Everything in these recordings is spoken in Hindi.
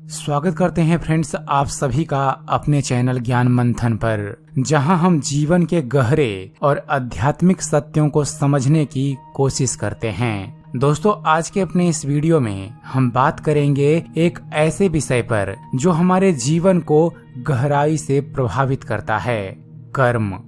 स्वागत करते हैं फ्रेंड्स आप सभी का अपने चैनल ज्ञान मंथन पर, जहां हम जीवन के गहरे और आध्यात्मिक सत्यों को समझने की कोशिश करते हैं। दोस्तों, आज के अपने इस वीडियो में हम बात करेंगे एक ऐसे विषय पर जो हमारे जीवन को गहराई से प्रभावित करता है, कर्म।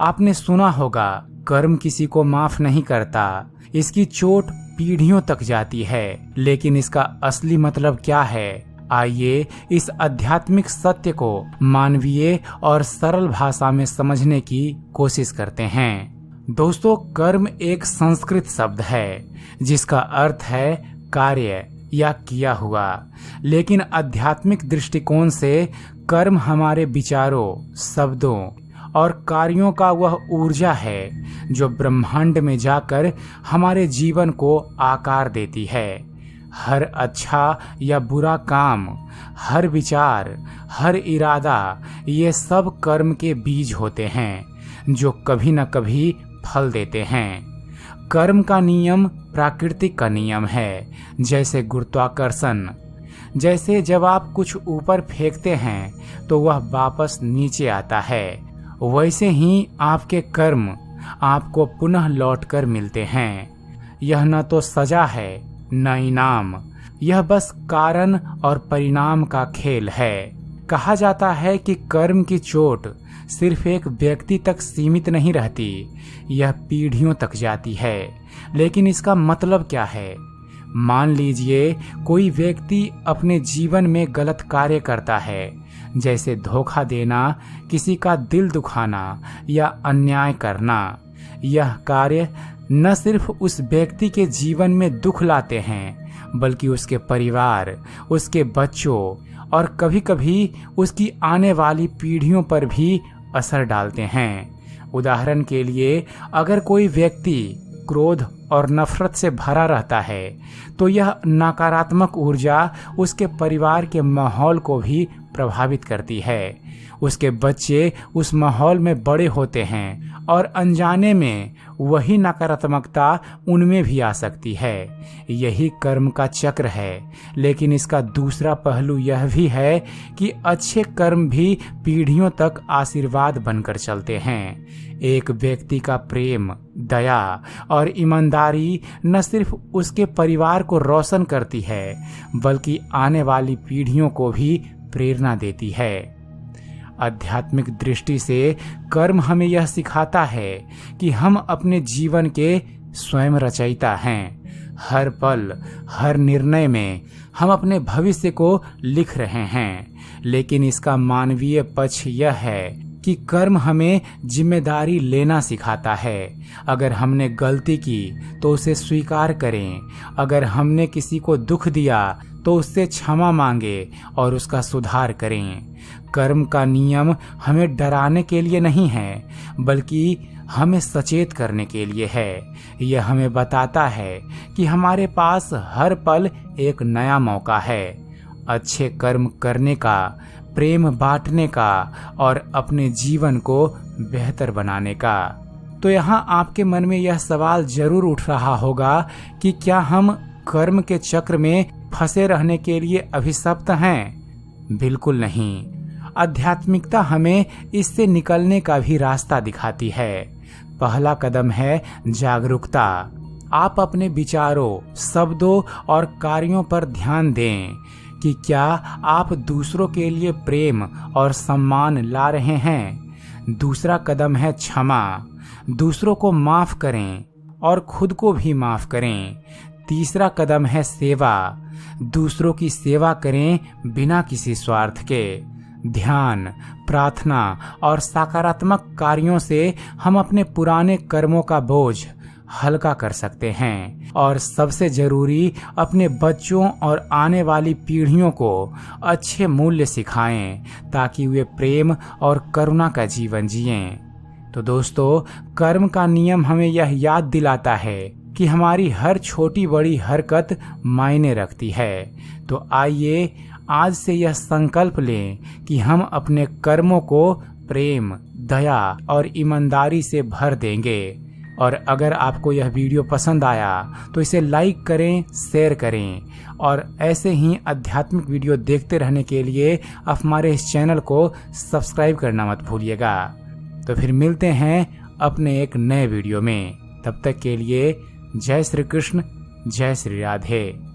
आपने सुना होगा, कर्म किसी को माफ नहीं करता, इसकी चोट पीढ़ियों तक जाती है। लेकिन इसका असली मतलब क्या है, आइए इस आध्यात्मिक सत्य को मानवीय और सरल भाषा में समझने की कोशिश करते हैं। दोस्तों, कर्म एक संस्कृत शब्द है जिसका अर्थ है कार्य या किया हुआ। लेकिन आध्यात्मिक दृष्टिकोण से कर्म हमारे विचारों, शब्दों और कार्यों का वह ऊर्जा है जो ब्रह्मांड में जाकर हमारे जीवन को आकार देती है। हर अच्छा या बुरा काम, हर विचार, हर इरादा, ये सब कर्म के बीज होते हैं जो कभी न कभी फल देते हैं। कर्म का नियम प्राकृतिक का नियम है, जैसे गुरुत्वाकर्षण। जैसे जब आप कुछ ऊपर फेंकते हैं तो वह वापस नीचे आता है, वैसे ही आपके कर्म आपको पुनः लौटकर मिलते हैं। यह न तो सजा है न इनाम, यह बस कारण और परिणाम का खेल है। कहा जाता है कि कर्म की चोट सिर्फ एक व्यक्ति तक सीमित नहीं रहती, यह पीढ़ियों तक जाती है। लेकिन इसका मतलब क्या है? मान लीजिए कोई व्यक्ति अपने जीवन में गलत कार्य करता है, जैसे धोखा देना, किसी का दिल दुखाना या अन्याय करना। यह कार्य न सिर्फ उस व्यक्ति के जीवन में दुख लाते हैं, बल्कि उसके परिवार, उसके बच्चों और कभी-कभी उसकी आने वाली पीढ़ियों पर भी असर डालते हैं। उदाहरण के लिए, अगर कोई व्यक्ति क्रोध और नफरत से भरा रहता है तो यह नकारात्मक ऊर्जा उसके परिवार के माहौल को भी प्रभावित करती है। उसके बच्चे उस माहौल में बड़े होते हैं और अनजाने में वही नकारात्मकता उनमें भी आ सकती है। यही कर्म का चक्र है। लेकिन इसका दूसरा पहलू यह भी है कि अच्छे कर्म भी पीढ़ियों तक आशीर्वाद बनकर चलते हैं। एक व्यक्ति का प्रेम, दया और ईमानदारी न सिर्फ उसके परिवार को रोशन करती है, बल्कि आने वाली पीढ़ियों को भी प्रेरणा देती है। आध्यात्मिक दृष्टि से कर्म हमें यह सिखाता है कि हम अपने जीवन के स्वयं रचयिता हैं। हर पल, हर निर्णय में हम अपने भविष्य को लिख रहे हैं। लेकिन इसका मानवीय पक्ष यह है कि कर्म हमें जिम्मेदारी लेना सिखाता है। अगर हमने गलती की तो उसे स्वीकार करें। अगर हमने किसी को दुख दिया तो उससे क्षमा मांगे और उसका सुधार करें। कर्म का नियम हमें डराने के लिए नहीं है, बल्कि हमें सचेत करने के लिए है। यह हमें बताता है कि हमारे पास हर पल एक नया मौका है, अच्छे कर्म करने का, प्रेम बांटने का और अपने जीवन को बेहतर बनाने का। तो यहाँ आपके मन में यह सवाल जरूर उठ रहा होगा कि क्या हम कर्म के चक्र में फंसे रहने के लिए अभिशप्त हैं? बिल्कुल नहीं। आध्यात्मिकता हमें इससे निकलने का भी रास्ता दिखाती है। पहला कदम है जागरूकता। आप अपने विचारों, शब्दों और कार्यों पर ध्यान दें कि क्या आप दूसरों के लिए प्रेम और सम्मान ला रहे हैं। दूसरा कदम है क्षमा। दूसरों को माफ करें और खुद को भी माफ करें। तीसरा कदम है सेवा। दूसरों की सेवा करें बिना किसी स्वार्थ के। ध्यान, प्रार्थना और सकारात्मक कार्यों से हम अपने पुराने कर्मों का बोझ हल्का कर सकते हैं। और सबसे जरूरी, अपने बच्चों और आने वाली पीढ़ियों को अच्छे मूल्य सिखाएं ताकि वे प्रेम और करुणा का जीवन जिएं। तो दोस्तों, कर्म का नियम हमें यह याद दिलाता है कि हमारी हर छोटी बड़ी हरकत मायने रखती है। तो आइए आज से यह संकल्प लें कि हम अपने कर्मों को प्रेम, दया और ईमानदारी से भर देंगे और अगर आपको यह वीडियो पसंद आया तो इसे लाइक करें, शेयर करें और ऐसे ही आध्यात्मिक वीडियो देखते रहने के लिए हमारे इस चैनल को सब्सक्राइब करना मत भूलिएगा। तो फिर मिलते हैं अपने एक नए वीडियो में। तब तक के लिए जय श्री कृष्ण, जय श्री राधे।